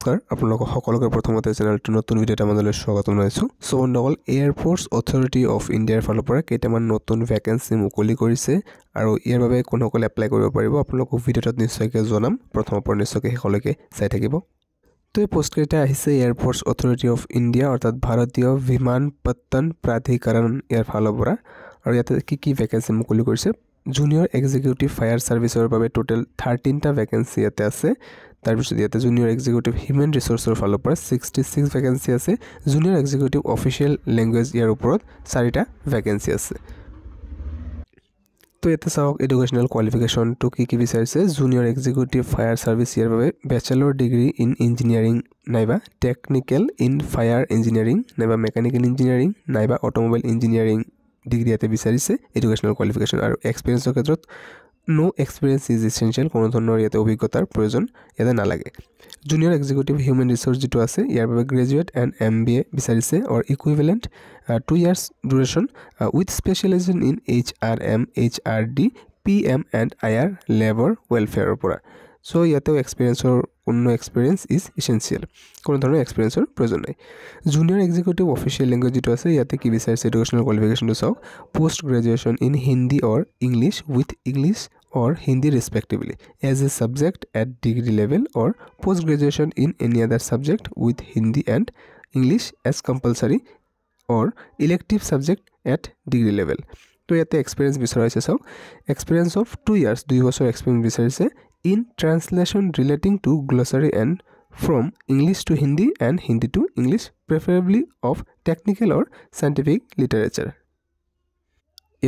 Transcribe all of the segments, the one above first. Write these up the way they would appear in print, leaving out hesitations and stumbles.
নমস্কাৰ আপোনালোক সকলোকে প্ৰথমতে চেনেলটো নতুন ভিডিঅ'ত আমালৈ স্বাগতম জনাইছো সো বন্ধুসকল এয়াৰপোৰ্টছ অথৰিটি অফ ইণ্ডিয়াৰ ফালৰ পৰা কেইটামান নতুন ভ্যাকেন্সি মুকলি কৰিছে আৰু ইয়াৰ বাবে কোনসকলে এপ্লাই কৰিব পাৰিব আপোনালোক ভিডিঅ'ত নিশ্চয়কৈ জনাম প্ৰথমৰ পৰা নিশ্চয়কৈ শেষলৈকে চাই থাকিব তো এই পোষ্ট কেইটা আহিছে এয়াৰপোৰ্টছ অথৰিটি অফ ইণ্ডিয়া অৰ্থাৎ ভাৰতীয় বিমানপত্তন প্ৰাধিকৰণ ইয়াৰ ফালৰ পৰা আৰু ইয়াতে কি ভ্যাকেন্সি মুকলি কৰিছে জুনিয়ৰ এক্সিকিউটিভ ফায়াৰ সাৰ্ভিসৰ বাবে টোটাল 13টা ভ্যাকেন্সি ইয়াতে আছে তাৰপিছত ইয়াতে জুনিয়ৰ এক্সিকিউটিভ হিউম্যান ৰিসোৰ্সৰ ফালৰ পৰা 66 ভ্যাকেন্সি আছে জুনিয়ৰ এক্সিকিউটিভ অফিচিয়েল ল্যাঙ্গুৱেজ ইয়াৰ ওপৰত 4টা ভ্যাকেন্সি আছে তো ইয়াতে চাওক এডুকেশনাল কোৱালিফিকেশন টু কি বিচাৰিছে জুনিয়ৰ এক্সিকিউটিভ ফায়াৰ সাৰ্ভিস ইয়াৰ বাবে ব্যাচেলৰ ডিগ্ৰী ইন ইঞ্জিনিয়াৰিং নাইবা টেকনিক্যাল ইন ফায়াৰ ইঞ্জিনিয়াৰিং নাইবা মেকানিক্যাল ইঞ্জিনিয়াৰিং নাইবা অটোমোবাইল ইঞ্জিনিয়াৰিং ডিগ্ৰী ইয়াতে বিচাৰিছে এডুকেশনাল কোৱালিফিকেশন আৰু এক্সপেৰিয়েন্সৰ ক্ষেত্ৰত নো এক্সপেৰিয়েন্স ইজ এসেনশিয়াল কোনো ধৰণৰ ইয়াতে অভিজ্ঞতাৰ প্ৰয়োজন ইয়াতে নালাগে জুনিয়ৰ এক্সিকিউটিভ হিউম্যান ৰিসোৰ্স যেটো আছে ইয়াৰ বাবে গ্ৰেজুৱেট এণ্ড MBA বিচাৰিছে or equivalent 2 years duration with specialization in HRM HRD PM and IR labour ওয়েলফেয়াৰৰ পৰা সো ইয়াতে এক্সপেৰিয়েন্সৰ কোনো এক্সপেৰিয়েন্স ইজ এসেনশিয়াল কোনো ধৰণৰ এক্সপেৰিয়েন্সৰ প্ৰয়োজন নাই জুনিয়ৰ এক্সিকিউটিভ অফিচিয়েল ল্যাঙ্গুৱেজ যেটো আছে ইয়াতে কি বিচাৰিছে এডুকেশনাল কোৱালিফিকেশনটো চাওক post graduation in Hindi or English with English or Hindi respectively as a subject at degree level or post graduation in any other subject with Hindi and English as compulsory or elective subject at degree level to yate experience বিচাৰিছে চাওক experience of 2 years 2 বছৰ experience বিচাৰিছে in translation relating to glossary and from English to Hindi and Hindi to English preferably of technical or scientific literature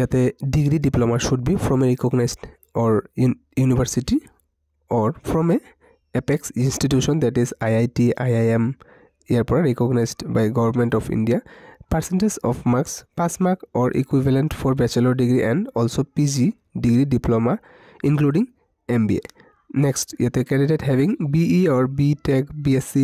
yate degree diploma should be from a recognized or university or from a apex institution that is IIT IIM airport recognized by government of India percentage of marks pass mark or equivalent for bachelor degree and also PG degree diploma including MBA next yate candidate having BE or BTech BSc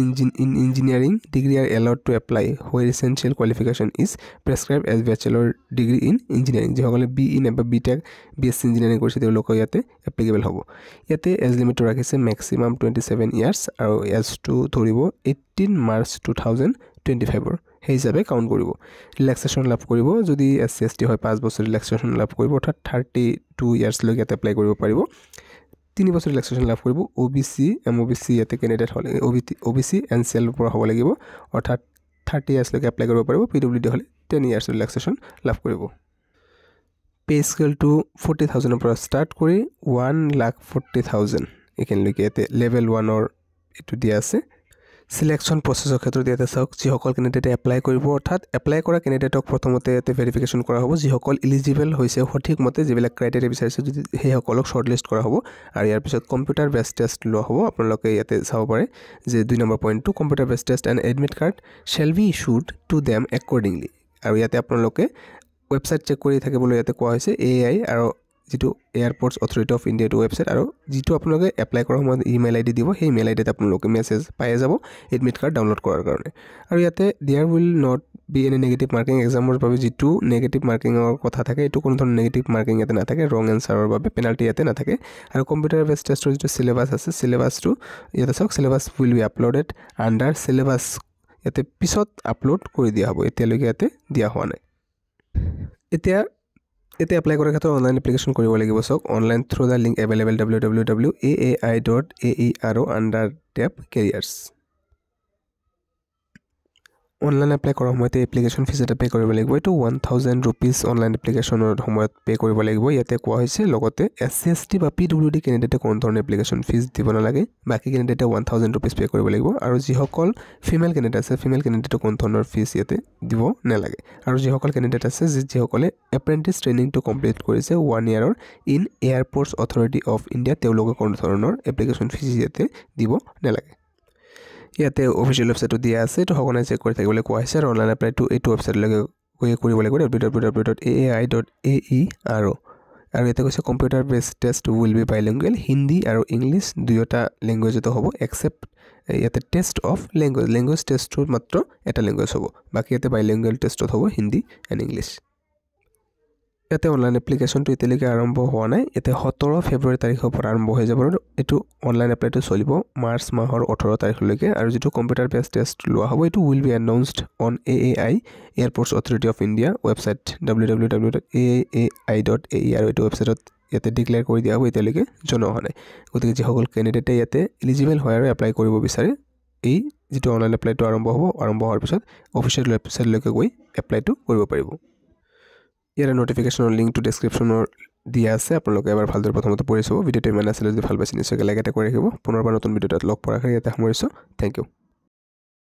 in engineering degree are allowed to apply where essential qualification is prescribed as bachelor degree in engineering jehokole BE নাইবা BTech BSc engineering কৰিছে তেওঁলোক ইয়াতে applicable হ'ব ইয়াতে as limit ৰাখিছে maximum 27 years আৰু as two ধৰিব 18 March 2025 ৰ সেই হিচাপে কাউন্ট কৰিব ৰিল্যাক্সেশন লাভ কৰিব যদি SC/ST হয় 5 বছৰ ৰিল্যাক্সেশন লাভ কৰিব অৰ্থাৎ 32 ইয়াৰ্স লৈকে ইয়াতে এপ্লাই কৰিব পাৰিব 3 বছৰ ৰিল্যাক্সেশন লাভ কৰিব OBC MOBC ইয়াতে ক্যান্ডিডেট হলে OBC NCL পৰা হ'ব লাগিব অৰ্থাৎ 30 ইয়াৰ্স লৈকে এপ্লাই কৰিব পাৰিব PWD হলে 10 ইয়াৰ্স ৰিল্যাক্সেশন লাভ কৰিব পে স্কেল টু 40000 ৰ পৰা ষ্টাৰ্ট কৰি 1,40,000 একেলৈকে ইয়াতে লেভেল 1 ৰ এটো দিয়া আছে সিলেকশন প্ৰসেসৰ ক্ষেত্ৰত ইয়াতে চাওক যিসকল ক্যান্ডিডেট এপ্লাই কৰিব অৰ্থাৎ এপ্লাই কৰা ক্যান্ডিডেটক প্ৰথমতে ইয়াতে ভেৰিফিকেশন কৰা হ'ব যিসকল এলিজিবল হৈছে সঠিক মতে যিবিলাক ক্ৰাইটেৰিয়া বিচাৰিছে যদি সেই সকলক শৰ্টলিষ্ট কৰা হ'ব আৰু ইয়াৰ পিছত কম্পিউটাৰ বেস টেষ্ট লোৱা হ'ব আপোনালোকে ইয়াতে চাব পাৰে যে 2 নম্বৰ পইণ্টটো computer base test and admit card shall be issued to them accordingly আৰু ইয়াতে আপোনালোকে ওয়েবসাইট চেক কৰি থাকিবলৈ ইয়াতে কোৱা হৈছে AI আৰু যেটো airports authority of India to website আৰু যেটো আপোনালোকে এপ্লাই কৰাৰ সময়ত ইমেইল আইডি দিব সেই ইমেইল আইডিত আপোনালোকে মেছেজ পাই যাব এডমিট কাৰ্ড ডাউনলোড কৰাৰ কাৰণে আৰু ইয়াতে there will not be any negative marking এক্সামৰ বাবে যেটো নেগেটিভ মাৰ্কিংৰ কথা থাকে এটো কোনো ধৰণৰ নেগেটিভ মাৰ্কিং ইয়াতে নাথাকে ৰং এনসাৰৰ বাবে পেনাল্টি ইয়াতে নাথাকে আৰু কম্পিউটাৰ বেস টেষ্টৰ যেটো সিলেবাস আছে সিলেবাসটো ইয়াতে চাওক syllabus will be uploaded under syllabus ইয়াতে পিছত আপলোড কৰি দিয়া হ'ব এতিয়ালৈকে ইয়াতে দিয়া হোৱা নাই এতিয়া এপ্লাই কৰাৰ ক্ষেত্ৰত অনলাইন এপ্লিকেশন কৰিব লাগিব সক online through the link available www.aai.aero/careers online apply কৰাৰ সময়তে এপ্লিকেশন ফিজ এটা পে কৰিব লাগিব এটো 1000 rupees অনলাইন এপ্লিকেশনৰ সময়ত পে কৰিব লাগিব ইয়াতে কোৱা হৈছে লগতে SC/ST বা PWD ক্যান্ডিডেটে কোন ধৰণৰ এপ্লিকেশন ফিজ দিব নালাগে বাকি ক্যান্ডিডেটে 1000 rupees পে কৰিব লাগিব আৰু যিসকল ফিমেল ক্যান্ডিডেট আছে ফিমেল ক্যান্ডিডেটে কোন ধৰণৰ ফিজ ইয়াতে দিব নালাগে আৰু যিসকল ক্যান্ডিডেট আছে যিসকলে এপ্ৰেন্টিছ ট্ৰেইনিংটো কমপ্লিট কৰিছে 1 ইয়াৰৰ ইন এয়াৰপোৰ্টছ অথৰিটি অফ ইণ্ডিয়া তেওঁলোকে কোন ধৰণৰ এপ্লিকেশন ফিজ ইয়াতে দিব নালাগে ইয়াতে অফিচিয়েল ওয়েবসাইটটো দিয়া আছে তো সকনে চেক কৰি থাকিবলৈ কোৱা হৈছে আৰু অনলাইন এপ্লাই টু এইটো ওয়েবসাইট লগে কৰিব লাগিব www.aai.ae আৰু ইয়াতে কৈছে computer base test will be bilingual Hindi আৰু ইংলিছ দুয়োটা ল্যাঙ্গুৱেজতে হ'ব এক্সেপ্ট ইয়াতে টেষ্ট অফ ল্যাঙ্গুৱেজ টেষ্টটো মাত্ৰ এটা ল্যাঙ্গুৱেজ হ'ব বাকি ইয়াতে বাইলিংগুৱেল টেষ্টত হ'ব হিন্দী এণ্ড ইংলিছ ইয়াতে অনলাইন এপ্লিকেশ্যনটো এতিয়ালৈকে আৰম্ভ হোৱা নাই। ইয়াতে 17 ফেব্ৰুৱাৰী তাৰিখৰ পৰা আৰম্ভ হৈ যাব আৰু এইটো অনলাইন এপ্লাইটো চলিব মাৰ্চ মাহৰ 18 তাৰিখলৈকে। আৰু যিটো কম্পিউটাৰ বেছ টেষ্ট লোৱা হ'ব এইটো will be announced on AAI airports authority of India website www.aai.ae আৰু এইটো ৱেবছাইটত ইয়াতে ডিক্লেয়াৰ কৰি দিয়া হ'ব, এতিয়ালৈকে জনোৱা হোৱা নাই। গতিকে যিসকল কেণ্ডিডেটে ইয়াতে এলিজিবল হয় আৰু এপ্লাই কৰিব বিচাৰে, এই যিটো অনলাইন এপ্লাইটো আৰম্ভ হ'ব, আৰম্ভ হোৱাৰ পিছত অফিচিয়েল ৱেবছাইটলৈকে গৈ এপ্লাইটো কৰিব পাৰিব। ইয়াৰ নটিফিকেশ্যনৰ লিংকটো ডেছক্ৰিপশ্যনৰ দিয়া আছে, আপোনালোকে এবাৰ ভালদৰে প্ৰথমতে পঢ়ি চাব। ভিডিঅ'টো ইমান আছিলে, যদি ভাল পাইছে নিশ্চয়কৈ লাইক এটা কৰি ৰাখিব। পুনৰবাৰ নতুন ভিডিঅ'ত লগ পোৱাৰ আশাৰে ইয়াতে সামৰিছোঁ। Thank U.